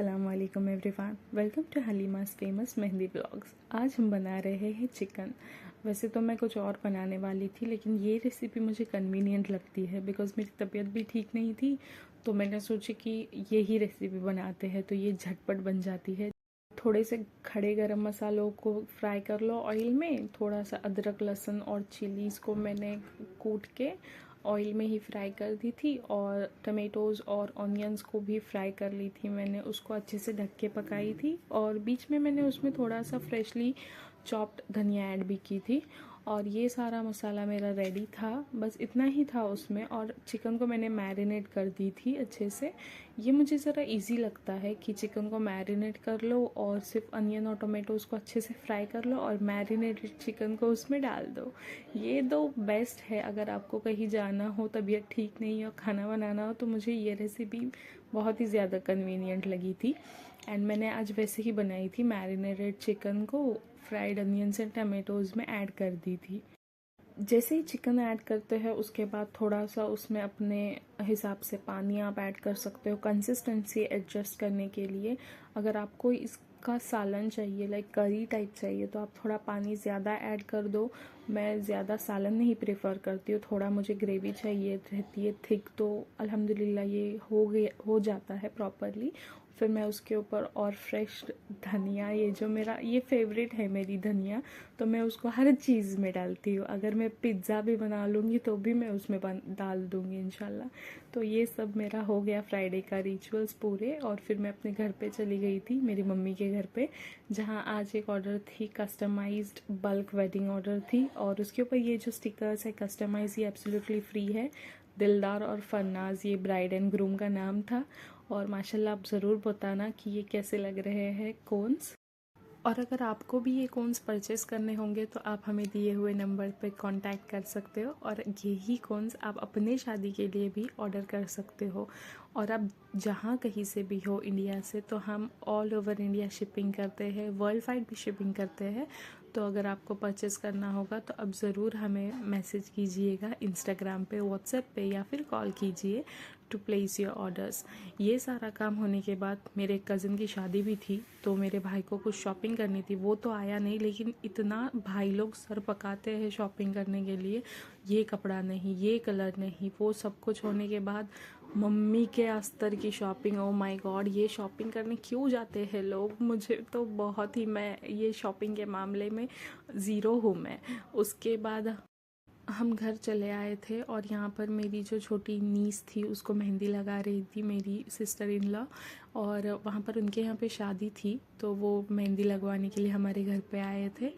अस्सलाम वालेकुम everyone, welcome to Halima's famous mehndi blogs. आज हम बना रहे हैं चिकन। वैसे तो मैं कुछ और बनाने वाली थी, लेकिन ये रेसिपी मुझे कन्वीनियंट लगती है बिकॉज़ मेरी तबीयत भी ठीक नहीं थी। तो मैंने सोची कि यही रेसिपी बनाते हैं तो ये झटपट बन जाती है। थोड़े से खड़े गरम मसालों को फ्राई कर लो ऑयल में। थोड़ा सा अदरक, लहसुन और चिलीज़ को मैंने कूट के ऑयल में ही फ्राई कर दी थी, और टमेटोज़ और ऑनियंस को भी फ्राई कर ली थी मैंने। उसको अच्छे से ढक के पकाई थी, और बीच में मैंने उसमें थोड़ा सा फ्रेशली चॉप्ड धनिया ऐड भी की थी। और ये सारा मसाला मेरा रेडी था, बस इतना ही था उसमें। और चिकन को मैंने मैरिनेट कर दी थी अच्छे से। ये मुझे ज़रा इजी लगता है कि चिकन को मैरिनेट कर लो और सिर्फ अनियन और टोमेटोज़ को अच्छे से फ्राई कर लो और मैरिनेटेड चिकन को उसमें डाल दो। ये दो बेस्ट है अगर आपको कहीं जाना हो, तबीयत ठीक नहीं हो, खाना बनाना हो, तो मुझे ये रेसिपी बहुत ही ज़्यादा कन्वीनियंट लगी थी। एंड मैंने आज वैसे ही बनाई थी, मैरिनेटेड चिकन को फ्राइड अनियंस एंड टमेटोज़ में ऐड कर दी थी। जैसे ही चिकन ऐड करते हैं उसके बाद थोड़ा सा उसमें अपने हिसाब से पानी आप ऐड कर सकते हो कंसिस्टेंसी एडजस्ट करने के लिए। अगर आपको इसका सालन चाहिए, लाइक करी टाइप चाहिए, तो आप थोड़ा पानी ज़्यादा ऐड कर दो। मैं ज़्यादा सालन नहीं प्रेफर करती हूँ, थोड़ा मुझे ग्रेवी चाहिए रहती है थिक, तो अल्हम्दुलिल्लाह ये हो जाता है प्रॉपरली। फिर मैं उसके ऊपर और फ्रेश धनिया, ये जो मेरा ये फेवरेट है मेरी धनिया, तो मैं उसको हर चीज़ में डालती हूँ। अगर मैं पिज़्ज़ा भी बना लूँगी तो भी मैं उसमें डाल दूँगी इंशाल्लाह। तो ये सब मेरा हो गया फ्राइडे का रिचुअल्स पूरे। और फिर मैं अपने घर पे चली गई थी, मेरी मम्मी के घर पे, जहाँ आज एक ऑर्डर थी, कस्टमाइज्ड बल्क वेडिंग ऑर्डर थी। और उसके ऊपर ये जो स्टिकर्स है कस्टमाइज, ये एब्सोल्युटली फ्री है। दिलदार और फन्नाज ये ब्राइड एंड ग्रूम का नाम था। और माशाल्लाह आप ज़रूर बताना कि ये कैसे लग रहे हैं कोन्स। और अगर आपको भी ये कोन्स परचेज़ करने होंगे तो आप हमें दिए हुए नंबर पे कांटेक्ट कर सकते हो, और यही कोन्स आप अपने शादी के लिए भी ऑर्डर कर सकते हो। और आप जहाँ कहीं से भी हो इंडिया से, तो हम ऑल ओवर इंडिया शिपिंग करते हैं, वर्ल्ड वाइड भी शिपिंग करते हैं। तो अगर आपको परचेज़ करना होगा तो अब ज़रूर हमें मैसेज कीजिएगा इंस्टाग्राम पे, व्हाट्सएप पे, या फिर कॉल कीजिए टू प्लेस योर ऑर्डर्स। ये सारा काम होने के बाद मेरे कज़न की शादी भी थी, तो मेरे भाई को कुछ शॉपिंग करनी थी। वो तो आया नहीं, लेकिन इतना भाई लोग सर पकाते हैं शॉपिंग करने के लिए, ये कपड़ा नहीं, ये कलर नहीं, वो सब कुछ होने के बाद मम्मी के अस्तर की शॉपिंग, ओ माय गॉड, ये शॉपिंग करने क्यों जाते हैं लोग। मुझे तो बहुत ही, मैं ये शॉपिंग के मामले में ज़ीरो हूँ मैं। उसके बाद हम घर चले आए थे, और यहाँ पर मेरी जो छोटी नीस थी उसको मेहंदी लगा रही थी मेरी सिस्टर इन लॉ। और वहाँ पर उनके यहाँ पे शादी थी, तो वो मेहंदी लगवाने के लिए हमारे घर पे आए थे।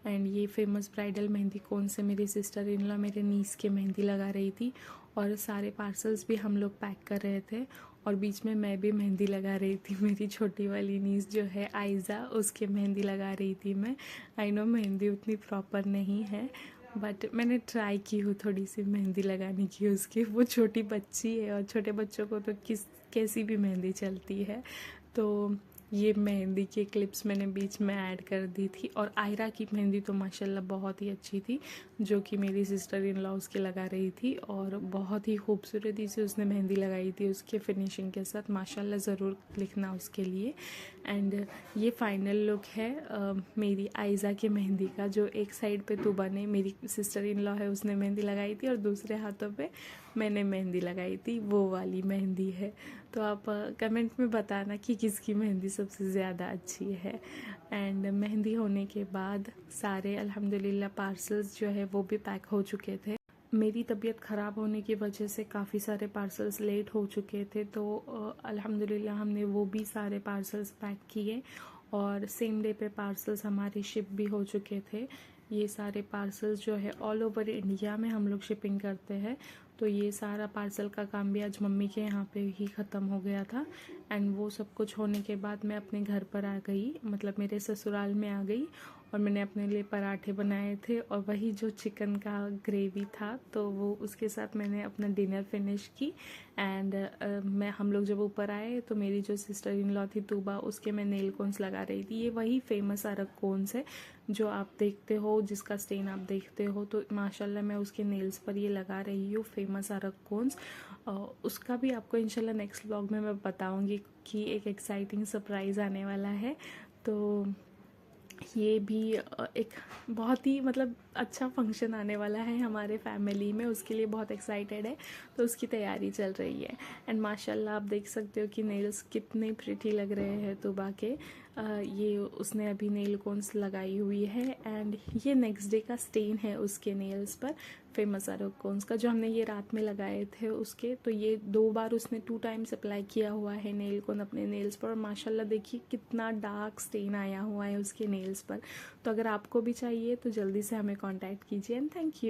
एंड ये फेमस ब्राइडल मेहंदी कोन से मेरी सिस्टर इन लॉ मेरे नीस के मेहंदी लगा रही थी। और सारे पार्सल्स भी हम लोग पैक कर रहे थे, और बीच में मैं भी मेहंदी लगा रही थी। मेरी छोटी वाली नीस जो है आयज़ा, उसके मेहंदी लगा रही थी मैं। आई नो मेहंदी उतनी प्रॉपर नहीं है, बट मैंने ट्राई की हूँ थोड़ी सी मेहंदी लगाने की उसकी। वो छोटी बच्ची है, और छोटे बच्चों को तो कैसी भी मेहंदी चलती है। तो ये मेहंदी के क्लिप्स मैंने बीच में ऐड कर दी थी। और आयरा की मेहंदी तो माशाल्लाह बहुत ही अच्छी थी, जो कि मेरी सिस्टर इन लॉ उसके लगा रही थी, और बहुत ही खूबसूरती से उसने मेहंदी लगाई थी उसके फिनिशिंग के साथ। माशाल्लाह ज़रूर लिखना उसके लिए। एंड ये फाइनल लुक है मेरी आयज़ा की मेहंदी का, जो एक साइड पे तुबा ने, मेरी सिस्टर इन लॉ है, उसने मेहंदी लगाई थी, और दूसरे हाथों पे मैंने मेहंदी लगाई थी, वो वाली मेहंदी है। तो आप कमेंट में बताना कि किसकी मेहंदी सबसे ज़्यादा अच्छी है। एंड मेहंदी होने के बाद सारे अल्हम्दुलिल्लाह पार्सल्स जो है वो भी पैक हो चुके थे। मेरी तबीयत ख़राब होने की वजह से काफ़ी सारे पार्सल्स लेट हो चुके थे, तो अल्हम्दुलिल्लाह हमने वो भी सारे पार्सल्स पैक किए, और सेम डे पे पार्सल्स हमारे शिप भी हो चुके थे। ये सारे पार्सल्स जो है ऑल ओवर इंडिया में हम लोग शिपिंग करते हैं, तो ये सारा पार्सल का काम भी आज मम्मी के यहाँ पे ही ख़त्म हो गया था। एंड वो सब कुछ होने के बाद मैं अपने घर पर आ गई, मतलब मेरे ससुराल में आ गई। और मैंने अपने लिए पराठे बनाए थे और वही जो चिकन का ग्रेवी था, तो वो उसके साथ मैंने अपना डिनर फिनिश की। एंड हम लोग जब ऊपर आए तो मेरी जो सिस्टर इन लॉ थी तूबा, उसके मैं नेल कोन्स लगा रही थी। ये वही फेमस अरक कोन्स है जो आप देखते हो, जिसका स्टेन आप देखते हो, तो माशाल्लाह मैं उसके नेल्स पर ये लगा रही हूँ फेमस अरक कोन्स। उसका भी आपको इंशाल्लाह नेक्स्ट व्लॉग में मैं बताऊँगी कि एक एक्साइटिंग सरप्राइज़ आने वाला है। तो ये भी एक बहुत ही मतलब अच्छा फंक्शन आने वाला है हमारे फैमिली में, उसके लिए बहुत एक्साइटेड है, तो उसकी तैयारी चल रही है। एंड माशाल्लाह आप देख सकते हो कि नेल्स कितने प्रिटी लग रहे हैं तुबा के। ये उसने अभी नेल कोन्स लगाई हुई है एंड ये नेक्स्ट डे का स्टेन है उसके नेल्स पर, फेमस अरक कोन्स का, जो हमने ये रात में लगाए थे उसके। तो ये 2 बार उसने 2 टाइम्स अप्लाई किया हुआ है नेल कोन अपने नेल्स पर, और माशाल्लाह देखिए कितना डार्क स्टेन आया हुआ है उसके नेल्स पर। तो अगर आपको भी चाहिए तो जल्दी से हमें कांटेक्ट कीजिए एंड थैंक यू।